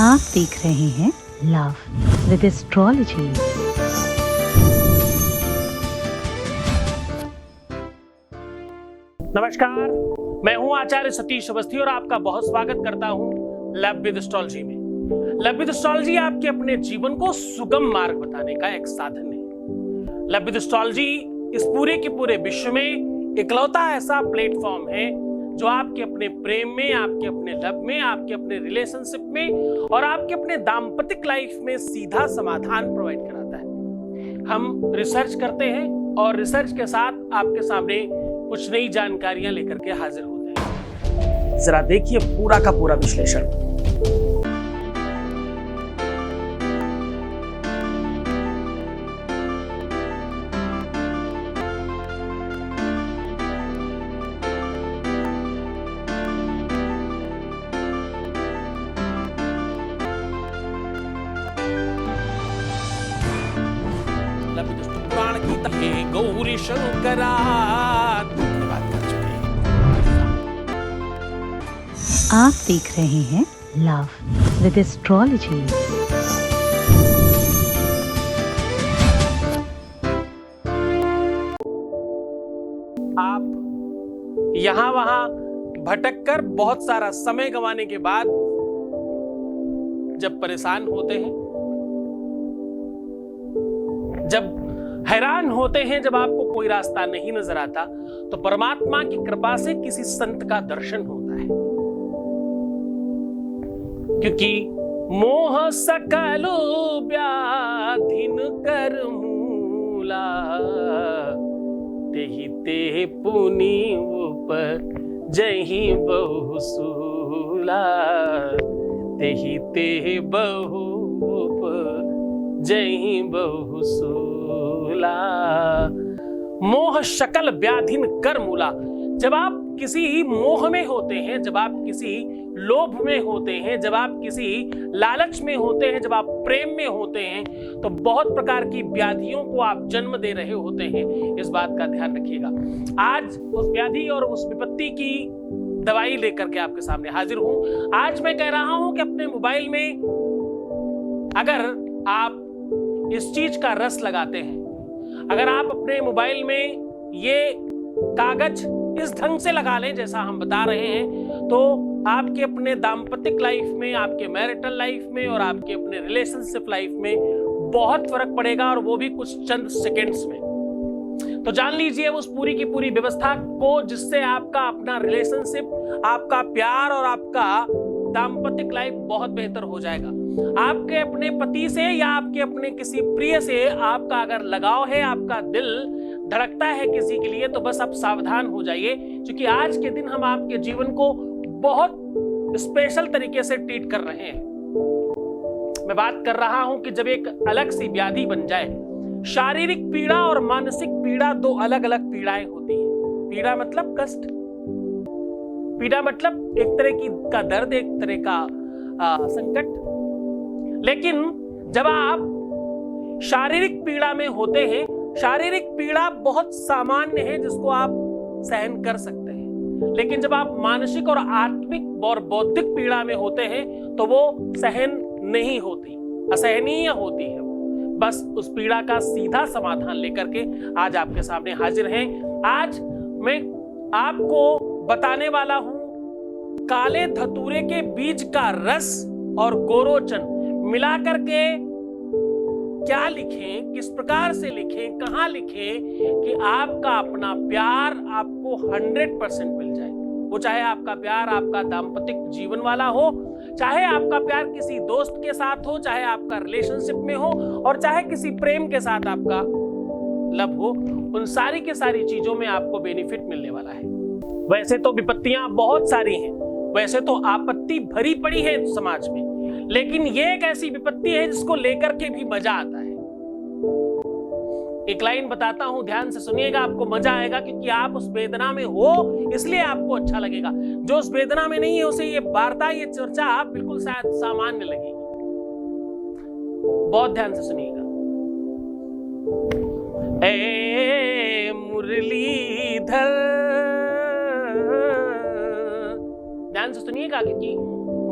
आप देख रहे हैं लव विद एस्ट्रोलॉजी। नमस्कार, मैं हूं आचार्य सतीश अवस्थी और आपका बहुत स्वागत करता हूं लव विद एस्ट्रोलॉजी में। लव विद एस्ट्रोलॉजी आपके अपने जीवन को सुगम मार्ग बताने का एक साधन है। लव विद एस्ट्रोलॉजी इस पूरे के पूरे विश्व में इकलौता ऐसा प्लेटफॉर्म है जो आपके अपने प्रेम में, आपके अपने लव में, आपके अपने रिलेशनशिप में और आपके अपने दाम्पतिक लाइफ में सीधा समाधान प्रोवाइड कराता है। हम रिसर्च करते हैं और रिसर्च के साथ आपके सामने कुछ नई जानकारियां लेकर के हाजिर होते हैं। जरा देखिए पूरा का पूरा विश्लेषण। पुराण की तहे गौरी शंकरा बात कर चुके हैं। आप देख रहे हैं लव विद एस्ट्रोलॉजी। आप यहां वहां भटक कर बहुत सारा समय गंवाने के बाद जब परेशान होते हैं, जब हैरान होते हैं, जब आपको कोई रास्ता नहीं नजर आता, तो परमात्मा की कृपा से किसी संत का दर्शन होता है। क्योंकि मोह सकलो व्याधिन कर मूला, तेहि ते पुनि ऊपर जही बहुसूला, तेहि ते बहु जही बहुसूला। मोह शकल व्याधिन कर मूला। जब आप किसी मोह में होते हैं, जब आप किसी लोभ में होते हैं, जब आप किसी लालच में होते हैं, जब आप प्रेम में होते हैं, तो बहुत प्रकार की व्याधियों को आप जन्म दे रहे होते हैं। इस बात का ध्यान रखिएगा। आज उस व्याधि और उस विपत्ति की दवाई लेकर के आपके सामने हाजिर हूं। आज मैं कह रहा हूं कि अपने मोबाइल में अगर आप इस चीज का रस लगाते हैं, अगर आप अपने मोबाइल में ये कागज इस ढंग से लगा लें जैसा हम बता रहे हैं, तो आपके अपने दाम्पतिक लाइफ में, आपके मैरिटल लाइफ में और आपके अपने रिलेशनशिप लाइफ में बहुत फर्क पड़ेगा, और वो भी कुछ चंद सेकेंड्स में। तो जान लीजिए उस पूरी की पूरी व्यवस्था को, जिससे आपका अपना रिलेशनशिप, आपका प्यार और आपका दाम्पतिक लाइफ बहुत बेहतर हो जाएगा। आपके अपने पति से या आपके अपने किसी प्रिय से आपका अगर लगाव है, आपका दिल धड़कता है किसी के लिए, तो बस आप सावधान हो जाइए, क्योंकि आज के दिन हम आपके जीवन को बहुत स्पेशल तरीके से ट्रीट कर रहे हैं। मैं बात कर रहा हूं कि जब एक अलग सी व्याधि बन जाए, शारीरिक पीड़ा और मानसिक पीड़ा दो अलग अलग पीड़ाएं होती हैं। पीड़ा मतलब कष्ट, पीड़ा मतलब एक तरह की का दर्द, एक तरह का संकट। लेकिन जब आप शारीरिक पीड़ा में होते हैं, शारीरिक पीड़ा बहुत सामान्य है जिसको आप सहन कर सकते हैं। लेकिन जब आप मानसिक और आत्मिक और बौद्धिक पीड़ा में होते हैं, तो वो सहन नहीं होती, असहनीय होती है। बस उस पीड़ा का सीधा समाधान लेकर के आज आपके सामने हाजिर हैं। आज मैं आपको बताने वाला हूं काले धतूरे के बीज का रस और गोरोचन मिला करके क्या लिखें, किस प्रकार से लिखें, कहां लिखें कि आपका अपना प्यार आपको 100% मिल जाए। वो चाहे आपका प्यार आपका दाम्पतिक जीवन वाला हो, चाहे आपका प्यार किसी दोस्त के साथ हो, चाहे आपका रिलेशनशिप में हो, और चाहे किसी प्रेम के साथ आपका लव हो, उन सारी के सारी चीजों में आपको बेनिफिट मिलने वाला है। वैसे तो विपत्तियां बहुत सारी हैं, वैसे तो आपत्ति भरी पड़ी है समाज में, लेकिन ये एक ऐसी विपत्ति है जिसको लेकर के भी मजा आता है। एक लाइन बताता हूं, ध्यान से सुनिएगा, आपको मजा आएगा, क्योंकि आप उस वेदना में हो इसलिए आपको अच्छा लगेगा। जो उस वेदना में नहीं है उसे ये वार्ता, ये चर्चा बिल्कुल शायद सामान्य लगेगी। बहुत ध्यान से सुनिएगा। ए मुरलीधर, ध्यान से सुनिएगा, क्योंकि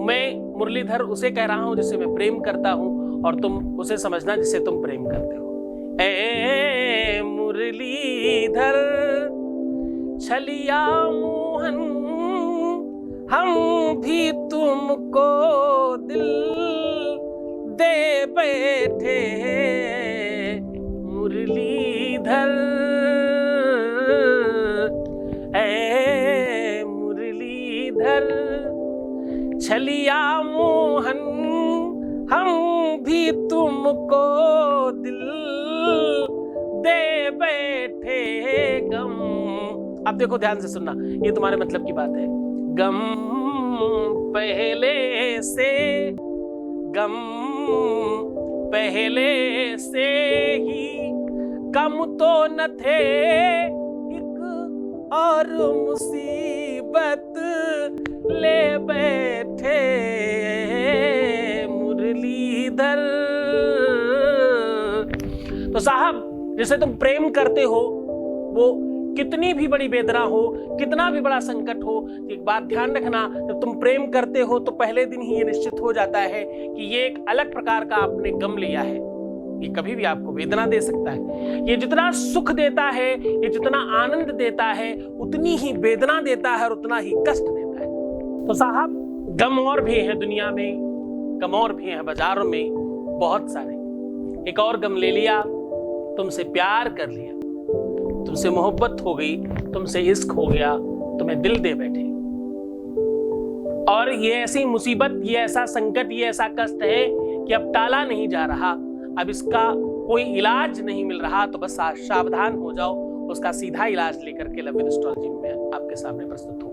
मैं मुरलीधर उसे कह रहा हूं जिसे मैं प्रेम करता हूं, और तुम उसे समझना जिसे तुम प्रेम करते हो। ए मुरलीधर छलिया मोहन, हम भी तुमको दिल दे बैठे। मुरलीधर ए मुरलीधर छलिया मोहन, हम भी तुमको दिल दे बैठे। गम, अब देखो ध्यान से सुनना, ये तुम्हारे मतलब की बात है। गम पहले से, गम पहले से ही कम तो न थे, एक और मुसीबत ले बैठे। मुरलीधर, तो साहब जिसे तुम प्रेम करते हो वो कितनी भी बड़ी वेदना हो, कितना भी बड़ा संकट हो, एक बात ध्यान रखना, जब तुम प्रेम करते हो तो पहले दिन ही ये निश्चित हो जाता है कि ये एक अलग प्रकार का आपने गम लिया है। ये कभी भी आपको वेदना दे सकता है। ये जितना सुख देता है, ये जितना आनंद देता है, उतनी ही वेदना देता है और उतना ही कष्ट देता है। तो साहब गम और भी है दुनिया में, गम और भी है बाजारों में बहुत सारे। एक और गम ले लिया, तुमसे प्यार कर लिया, तुमसे मोहब्बत हो गई, तुमसे इश्क हो गया, तुम्हें दिल दे बैठे। और ये ऐसी मुसीबत, ये ऐसा संकट, ये ऐसा कष्ट है कि अब टाला नहीं जा रहा, अब इसका कोई इलाज नहीं मिल रहा। तो बस सावधान हो जाओ, उसका सीधा इलाज लेकर के लव विद एस्ट्रोलॉजी में आपके सामने प्रस्तुत हूं।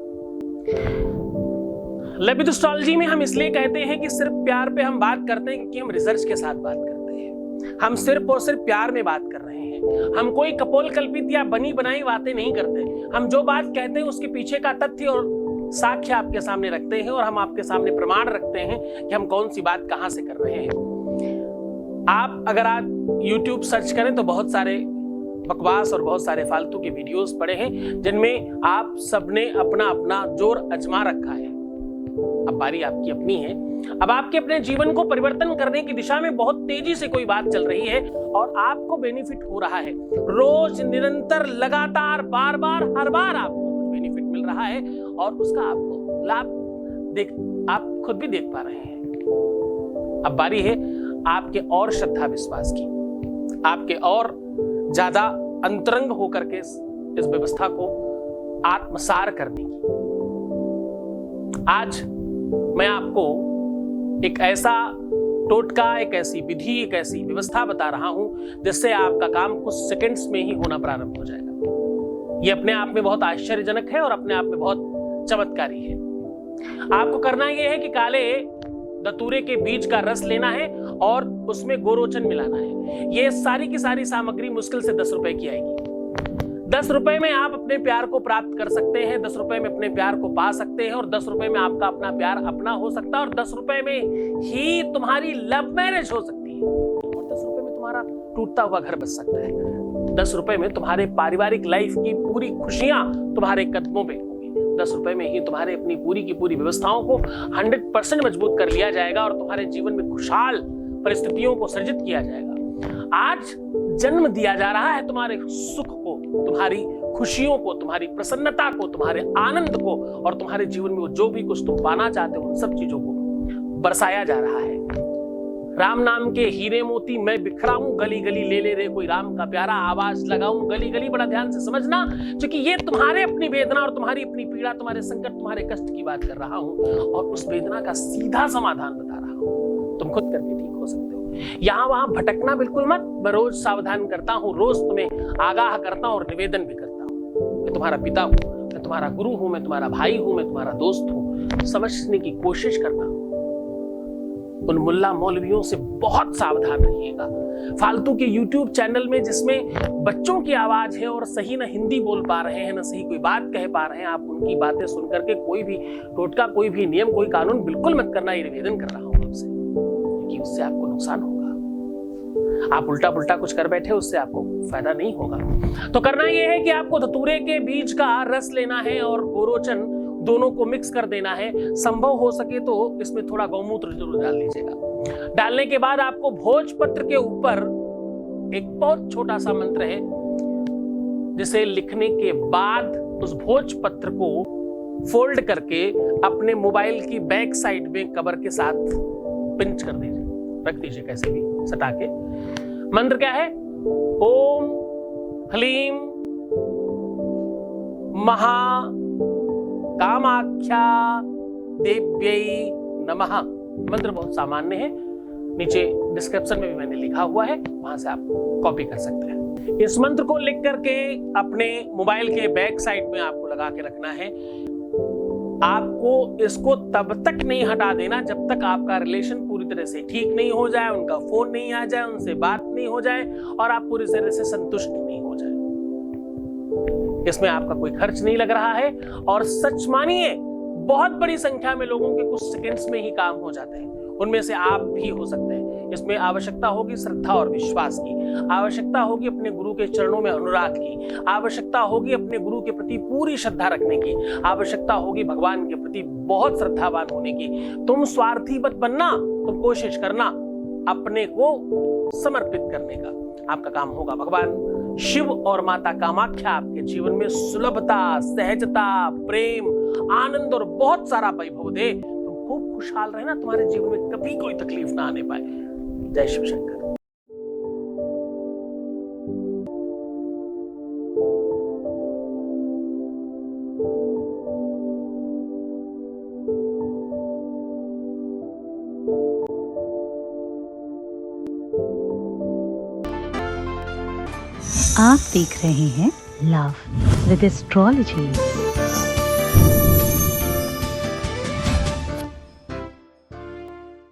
लव विद एस्ट्रोलॉजी में हम इसलिए कहते हैं कि सिर्फ प्यार पे हम बात करते हैं क्योंकि हम रिसर्च के साथ बात करते हैं। हम सिर्फ और सिर्फ प्यार में बात कर रहे हैं, हम कोई कपोल कल्पित या बनी बनाई बातें नहीं करते। हम जो बात कहते हैं उसके पीछे का तथ्य और साक्ष्य आपके सामने रखते हैं, और हम आपके सामने प्रमाण रखते हैं कि हम कौन सी बात कहां से कर रहे हैं। आप अगर आज YouTube सर्च करें तो बहुत सारे बकवास और बहुत सारे फालतू के वीडियोस पड़े हैं जिनमें आप सबने अपना अपना जोर आजमा रखा है। अब बारी आपकी अपनी है। अब आपके अपने जीवन को परिवर्तन करने की दिशा में बहुत तेजी से कोई बात चल रही है और आपको बेनिफिट हो रहा है। रोज निरंतर लगातार बार बार हर बार आपको कुछ बेनिफिट मिल रहा है और उसका आपको लाभ आप खुद भी देख पा रहे हैं। अब बारी है आपके और श्रद्धा विश्वास की, आपके और ज्यादा अंतरंग होकर के इस व्यवस्था को आत्मसार करने की। आज मैं आपको एक ऐसा टोटका, एक ऐसी विधि, एक ऐसी व्यवस्था बता रहा हूं जिससे आपका काम कुछ सेकंड्स में ही होना प्रारंभ हो जाएगा। यह अपने आप में बहुत आश्चर्यजनक है और अपने आप में बहुत चमत्कारी है। आपको करना यह है कि काले दतूरे के बीज का रस लेना है और उसमें गोरोचन मिलाना है। यह सारी की सारी सामग्री मुश्किल से 10 रुपए की आएगी। 10 रुपए में आप अपने प्यार को प्राप्त कर सकते हैं, 10 रुपए में अपने प्यार को पा सकते हैं और 10 रुपए में आपका अपना प्यार अपना हो सकता है और 10 रुपए में ही तुम्हारी लव मैरिज हो सकती है और 10 रुपए में तुम्हारा टूटता हुआ घर बच सकता है। 10 रुपए में तुम्हारे पारिवारिक लाइफ की पूरी खुशियां तुम्हारे कदमों पे होगी। 10 रुपए में ही तुम्हारे अपनी पूरी की पूरी व्यवस्थाओं को 100% मजबूत कर लिया जाएगा और तुम्हारे जीवन में खुशहाल परिस्थितियों को सृजित किया जाएगा। आज जन्म दिया जा रहा है तुम्हारे सुख को, तुम्हारी खुशियों को, तुम्हारी प्रसन्नता को, तुम्हारे आनंद को और तुम्हारे जीवन में जो भी कुछ तुम पाना चाहते हो उन सब चीजों को बरसाया जा रहा है। राम नाम के हीरे मोती मैं बिखराऊं, गली गली ले ले रे कोई राम का प्यारा, आवाज लगाऊं गली गली। बड़ा ध्यान से समझना, क्योंकि ये तुम्हारे अपनी वेदना और तुम्हारी अपनी पीड़ा, तुम्हारे संकट, तुम्हारे कष्ट की बात कर रहा हूं और उस वेदना का सीधा समाधान बता रहा हूं। तुम खुद करके ठीक हो सकते हो। यहां वहां भटकना बिल्कुल मत। मैं रोज सावधान करता हूं, रोज तुम्हें आगाह करता हूं और निवेदन भी करता हूं। मैं तुम्हारा पिता हूं, मैं तुम्हारा गुरु हूं, मैं तुम्हारा भाई हूं, मैं तुम्हारा दोस्त हूं। समझने की कोशिश करना। उन मुल्ला मौलवियों से बहुत सावधान रहिएगा। फालतू के YouTube चैनल में जिसमें बच्चों की आवाज है और सही न हिंदी बोल पा रहे हैं, न सही कोई बात कह पा रहे हैं, आप उनकी बातें सुनकर के कोई भी टोटका, कोई भी नियम, कोई कानून बिल्कुल मत करना। ये निवेदन कर रहा हूं आपसे, क्योंकि उससे आपको नुकसान होगा। आप उल्टा पुल्टा कुछ कर बैठे, उससे आपको फायदा नहीं होगा। तो करना यह है कि आपको धतूरे के बीज का रस लेना है और गोरोचन दोनों को मिक्स कर देना है। संभव हो सके तो इसमें थोड़ा गौमूत्र जरूर डाल लीजिएगा। डालने के बाद आपको भोजपत्र के ऊपर एक बहुत छोटा सा मंत्र है, जिसे लिखने के बाद उस भोजपत्र को फोल्ड करके अपने मोबाइल की बैक साइड में कवर के साथ पिंच कर दीजिए, रख दीजिए कैसे भी सटा के। मंत्र क्या है? ओम ह्लीम महा कामाख्या देव्यै नमः। मंत्र बहुत सामान्य है, नीचे डिस्क्रिप्शन में भी मैंने लिखा हुआ है, वहां से आप कॉपी कर सकते हैं। इस मंत्र को लिख करके अपने मोबाइल के बैक साइड में आपको लगा के रखना है। आपको इसको तब तक नहीं हटा देना जब तक आपका रिलेशन पूरी तरह से ठीक नहीं हो जाए, उनका फोन नहीं आ जाए, उनसे बात नहीं हो जाए और आप पूरी तरह से संतुष्ट नहीं हो जाए। इसमें आपका कोई खर्च नहीं लग रहा है और सच मानिए बहुत बड़ी संख्या में लोगों के कुछ सेकंड्स में ही काम हो जाते हैं, उनमें से आप भी हो सकते हैं। इसमें आवश्यकता होगी श्रद्धा और विश्वास की, आवश्यकता होगी अपने गुरु के चरणों में अनुराग की, आवश्यकता होगी अपने गुरु के प्रति पूरी श्रद्धा रखने की, आवश्यकता होगी भगवान के प्रति बहुत श्रद्धावान होने की। तुम स्वार्थी मत बनना, तुम कोशिश करना अपने को समर्पित करने का, आपका काम होगा। भगवान शिव और माता कामाख्या आपके जीवन में सुलभता, सहजता, प्रेम, आनंद और बहुत सारा वैभव दे। तुम खूब खुशहाल रहना, तुम्हारे जीवन में कभी कोई तकलीफ ना आने पाए। जय शिव शंकर। आप देख रहे हैं लव विद एस्ट्रोलॉजी।